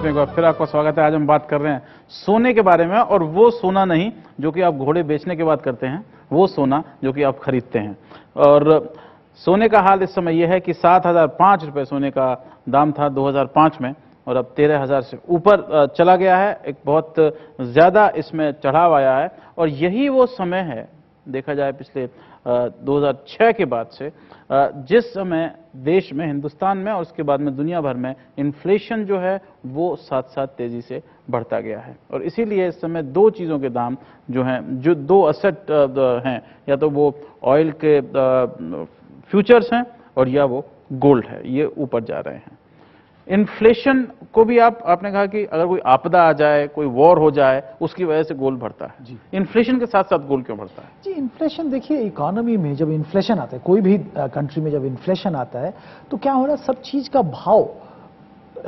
में एक बार फिर आपका स्वागत है। आज हम बात कर रहे हैं सोने के बारे में, और वो सोना नहीं जो कि आप घोड़े बेचने के बाद करते हैं, वो सोना जो कि आप खरीदते हैं। और सोने का हाल इस समय यह है कि 7,005 रुपये सोने का दाम था 2005 में, और अब 13,000 से ऊपर चला गया है। एक बहुत ज़्यादा इसमें चढ़ाव आया है, और यही वो समय है, देखा जाए पिछले 2006 के बाद से, जिस समय देश में, हिंदुस्तान में और उसके बाद में दुनिया भर में इन्फ्लेशन जो है वो साथ साथ तेजी से बढ़ता गया है। और इसीलिए इस समय दो चीज़ों के दाम जो हैं, जो दो असेट हैं, या तो वो ऑयल के फ्यूचर्स हैं और या वो गोल्ड है, ये ऊपर जा रहे हैं। इन्फ्लेशन को भी आपने कहा कि अगर कोई आपदा आ जाए, कोई वॉर हो जाए, उसकी वजह से गोल्ड बढ़ता है जी। इन्फ्लेशन के साथ साथ गोल्ड क्यों बढ़ता है जी? इन्फ्लेशन देखिए, इकोनॉमी में जब इन्फ्लेशन आता है, कोई भी कंट्री में जब इन्फ्लेशन आता है तो क्या हो रहा है, सब चीज का भाव,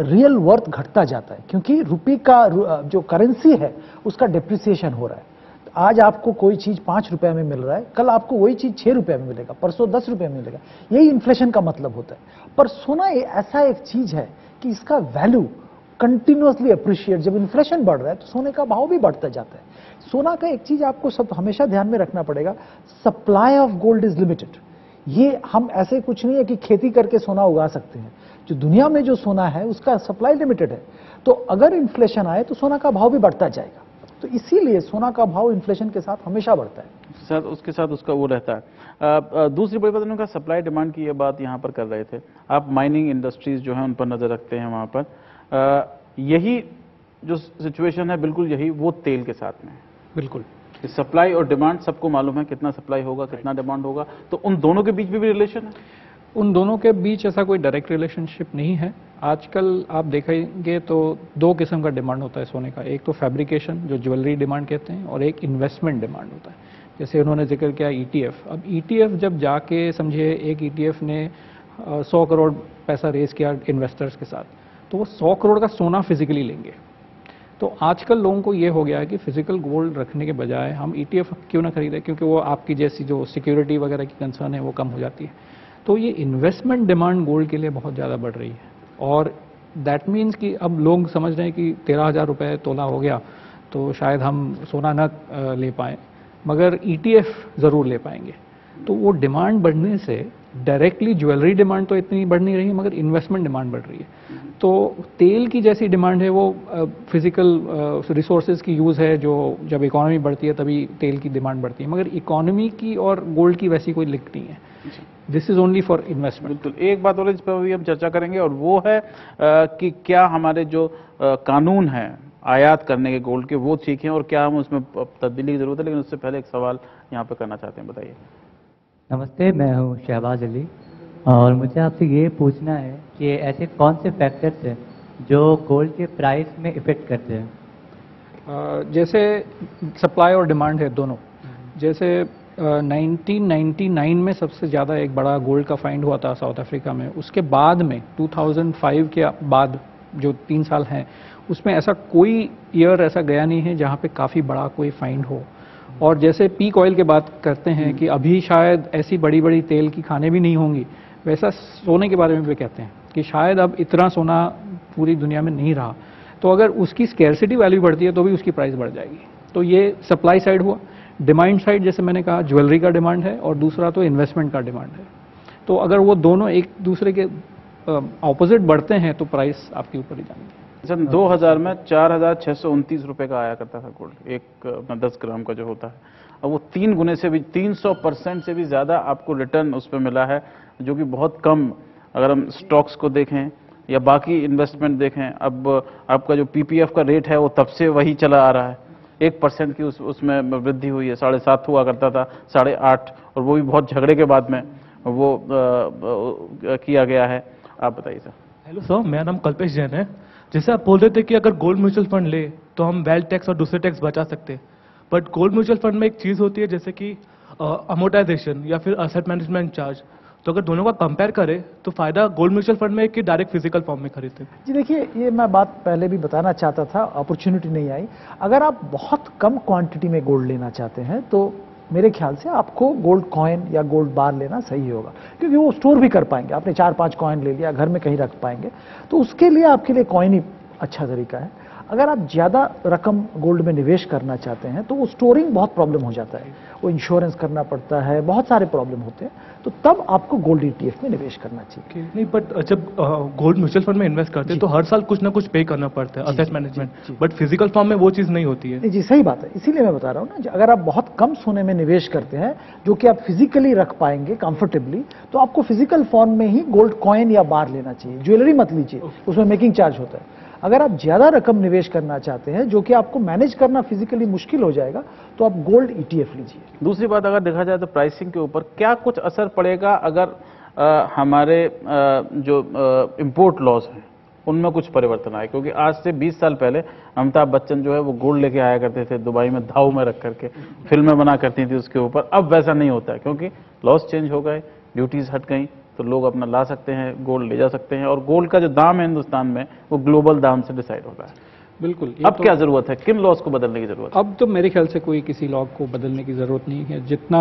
रियल वर्थ घटता जाता है, क्योंकि रुपये का जो करेंसी है उसका डिप्रिसिएशन हो रहा है। आज आपको कोई चीज 5 रुपए में मिल रहा है, कल आपको वही चीज 6 रुपए में मिलेगा, परसों 10 रुपए में मिलेगा। यही इन्फ्लेशन का मतलब होता है। पर सोना ऐसा एक चीज है कि इसका वैल्यू कंटिन्यूअसली अप्रिशिएट, जब इन्फ्लेशन बढ़ रहा है तो सोने का भाव भी बढ़ता जाता है। सोना का एक चीज आपको सब हमेशा ध्यान में रखना पड़ेगा, supply of gold is limited. ये हम ऐसे कुछ नहीं है कि खेती करके सोना उगा सकते हैं। जो दुनिया में जो सोना है उसका सप्लाई लिमिटेड है, तो अगर इन्फ्लेशन आए तो सोना का भाव भी बढ़ता जाएगा। तो इसीलिए सोना का भाव इन्फ्लेशन के साथ हमेशा बढ़ता है। उसके साथ उसका वो रहता है। दूसरी बड़ी बात, उनका सप्लाई डिमांड की ये बात यहाँ पर कर रहे थे आप। माइनिंग इंडस्ट्रीज जो है उन पर नजर रखते हैं वहाँ पर। यही जो सिचुएशन है, बिल्कुल यही वो तेल के साथ में। बिल्कुल सप्लाई और डिमांड सबको मालूम है, कितना सप्लाई होगा कितना डिमांड होगा, तो उन दोनों के बीच भी रिलेशन है। उन दोनों के बीच ऐसा कोई डायरेक्ट रिलेशनशिप नहीं है। आजकल आप देखेंगे तो दो किस्म का डिमांड होता है सोने का। एक तो फैब्रिकेशन, जो ज्वेलरी डिमांड कहते हैं, और एक इन्वेस्टमेंट डिमांड होता है। जैसे उन्होंने जिक्र किया ईटीएफ। अब ईटीएफ जब जाके समझिए एक ईटीएफ ने 100 करोड़ पैसा रेज किया इन्वेस्टर्स के साथ, तो वो 100 करोड़ का सोना फिजिकली लेंगे। तो आजकल लोगों को ये हो गया है कि फिजिकल गोल्ड रखने के बजाय हम ईटीएफ क्यों ना खरीदें, क्योंकि वो आपकी जैसी जो सिक्योरिटी वगैरह की कंसर्न है वो कम हो जाती है। तो ये इन्वेस्टमेंट डिमांड गोल्ड के लिए बहुत ज़्यादा बढ़ रही है, और दैट मीन्स कि अब लोग समझ रहे हैं कि 13,000 रुपये तोला हो गया तो शायद हम सोना न ले पाएँ, मगर ईटीएफ ज़रूर ले पाएंगे। तो वो डिमांड बढ़ने से डायरेक्टली ज्वेलरी डिमांड तो इतनी बढ़ नहीं रही है, मगर इन्वेस्टमेंट डिमांड बढ़ रही है। तो तेल की जैसी डिमांड है वो फिजिकल रिसोर्सेज की यूज़ है, जो जब इकोनॉमी बढ़ती है तभी तेल की डिमांड बढ़ती है, मगर इकोनॉमी की और गोल्ड की वैसी कोई लिंक नहीं है। This is only for investment. बिल्कुल। एक बात और इस पर भी हम चर्चा करेंगे, और वो है कि क्या हमारे जो कानून हैं आयात करने के गोल्ड के, वो ठीक हैं, और क्या हम उसमें तब्दीली की जरूरत है। लेकिन उससे पहले एक सवाल यहाँ पे करना चाहते हैं, बताइए। नमस्ते, मैं हूँ शहबाज अली, और मुझे आपसे ये पूछना है कि ऐसे कौन से फैक्टर्स हैं जो गोल्ड के प्राइस में इफेक्ट करते हैं। जैसे सप्लाई और डिमांड है दोनों। जैसे 1999 में सबसे ज़्यादा एक बड़ा गोल्ड का फाइंड हुआ था साउथ अफ्रीका में। उसके बाद में 2005 के बाद जो 3 साल हैं, उसमें ऐसा कोई ईयर ऐसा गया नहीं है जहाँ पे काफ़ी बड़ा कोई फाइंड हो। और जैसे पीक ऑयल की बात करते हैं कि अभी शायद ऐसी बड़ी बड़ी तेल की खानें भी नहीं होंगी, वैसा सोने के बारे में भी कहते हैं कि शायद अब इतना सोना पूरी दुनिया में नहीं रहा, तो अगर उसकी स्कैरसिटी वैल्यू बढ़ती है तो भी उसकी प्राइस बढ़ जाएगी। तो ये सप्लाई साइड हुआ। डिमांड साइड जैसे मैंने कहा, ज्वेलरी का डिमांड है, और दूसरा तो इन्वेस्टमेंट का डिमांड है। तो अगर वो दोनों एक दूसरे के ऑपोजिट बढ़ते हैं तो प्राइस आपके ऊपर ही जाएंगे। सन 2000 में 4,629 रुपये का आया करता था गोल्ड, एक 10 ग्राम का जो होता है। अब वो 3 गुने से भी, 300% से भी ज़्यादा आपको रिटर्न उस पर मिला है, जो कि बहुत कम, अगर हम स्टॉक्स को देखें या बाकी इन्वेस्टमेंट देखें। अब आपका जो पीपीएफ का रेट है वो तब से वही चला आ रहा है। 1% की उसमें वृद्धि हुई है। 7.5 हुआ करता था, 8.5, और वो भी बहुत झगड़े के बाद में वो किया गया है। आप बताइए सर। हेलो सर, मेरा नाम कल्पेश जैन है। जैसे आप बोल रहे थे कि अगर गोल्ड म्यूचुअल फंड ले तो हम वेल्थ टैक्स और दूसरे टैक्स बचा सकते हैं, बट गोल्ड म्यूचुअल फंड में एक चीज़ होती है जैसे कि अमोर्टाइजेशन या फिर असेट मैनेजमेंट चार्ज। तो अगर दोनों का कंपेयर करें तो फायदा गोल्ड म्यूचुअल फंड में कि डायरेक्ट फिजिकल फॉर्म में खरीदते। जी देखिए, ये मैं बात पहले भी बताना चाहता था, अपॉर्चुनिटी नहीं आई। अगर आप बहुत कम क्वांटिटी में गोल्ड लेना चाहते हैं तो मेरे ख्याल से आपको गोल्ड कॉइन या गोल्ड बार लेना सही होगा, क्योंकि वो स्टोर भी कर पाएंगे। आपने 4-5 कॉइन ले लिया, घर में कहीं रख पाएंगे, तो उसके लिए आपके लिए कॉइन ही अच्छा तरीका है। अगर आप ज़्यादा रकम गोल्ड में निवेश करना चाहते हैं तो वो स्टोरिंग बहुत प्रॉब्लम हो जाता है, वो इंश्योरेंस करना पड़ता है, बहुत सारे प्रॉब्लम होते हैं, तो तब आपको गोल्ड ETF में निवेश करना चाहिए। नहीं, बट जब गोल्ड म्यूचुअल फंड में इन्वेस्ट करते हैं तो हर साल कुछ ना कुछ पे करना पड़ता है, asset management, but physical form में वो चीज़ नहीं होती है। नहीं जी, सही बात है, इसीलिए मैं बता रहा हूँ ना, अगर आप बहुत कम सोने में निवेश करते हैं जो कि आप फिजिकली रख पाएंगे कंफर्टेबली, तो आपको फिजिकल फॉर्म में ही गोल्ड कॉइन या बार लेना चाहिए, ज्वेलरी मत लीजिए, उसमें मेकिंग चार्ज होता है। अगर आप ज्यादा रकम निवेश करना चाहते हैं जो कि आपको मैनेज करना फिजिकली मुश्किल हो जाएगा, तो आप गोल्ड ETF लीजिए। दूसरी बात अगर देखा जाए तो प्राइसिंग के ऊपर क्या कुछ असर पड़ेगा अगर हमारे जो इंपोर्ट लॉज हैं उनमें कुछ परिवर्तन आए, क्योंकि आज से 20 साल पहले अमिताभ बच्चन जो है वो गोल्ड लेके आया करते थे दुबई में धाव में रख करके, फिल्में बना करती थी उसके ऊपर। अब वैसा नहीं होता है क्योंकि लॉज चेंज हो गए, ड्यूटीज हट गई, तो लोग अपना ला सकते हैं, गोल्ड ले जा सकते हैं, और गोल्ड का जो दाम है हिंदुस्तान में वो ग्लोबल दाम से डिसाइड हो रहा है। बिल्कुल। अब क्या जरूरत है, किन लॉज को बदलने की जरूरत है? अब तो मेरे ख्याल से कोई किसी लॉ को बदलने की ज़रूरत नहीं है, जितना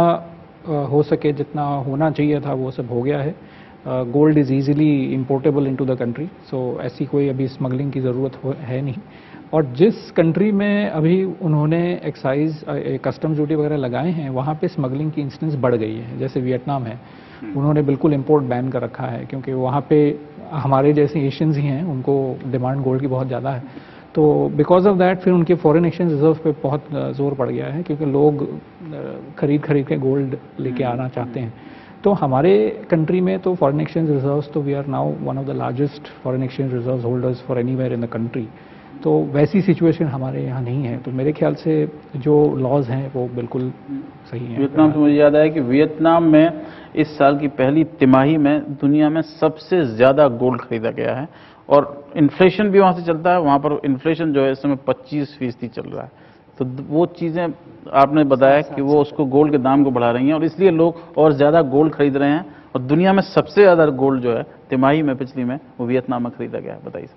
हो सके, जितना होना चाहिए था वो सब हो गया है। Gold is easily importable into the country, so ऐसी कोई अभी स्मगलिंग की ज़रूरत है नहीं। और जिस कंट्री में अभी उन्होंने एक्साइज कस्टम ड्यूटी वगैरह लगाए हैं वहाँ पे स्मगलिंग की इंस्टेंस बढ़ गई है, जैसे वियतनाम है, उन्होंने बिल्कुल इंपोर्ट बैन कर रखा है, क्योंकि वहाँ पे हमारे जैसे एशियंस ही हैं, उनको डिमांड गोल्ड की बहुत ज़्यादा है। तो बिकॉज ऑफ दैट फिर उनके फॉरेन एक्सचेंज रिजर्व पे बहुत जोर पड़ गया है, क्योंकि लोग खरीद के गोल्ड लेके आना चाहते हैं। तो हमारे कंट्री में तो फॉरेन एक्सचेंज रिजर्व्स, तो we are now one of the largest foreign exchange reserves holders for anywhere in the country. तो वैसी सिचुएशन हमारे यहाँ नहीं है, तो मेरे ख्याल से जो लॉज हैं वो बिल्कुल सही हैं। वियतनाम से मुझे याद आया कि वियतनाम में इस साल की पहली तिमाही में दुनिया में सबसे ज्यादा गोल्ड खरीदा गया है, और इन्फ्लेशन भी वहाँ से चलता है, वहाँ पर इन्फ्लेशन जो है इस समय 25% चल रहा है। तो वो चीज़ें आपने बताया कि वो उसको गोल्ड के दाम को बढ़ा रही हैं, और इसलिए लोग और ज़्यादा गोल्ड खरीद रहे हैं, और दुनिया में सबसे ज़्यादा गोल्ड जो है तिमाही में पिछली में वो वियतनाम में खरीदा गया है। बताइए।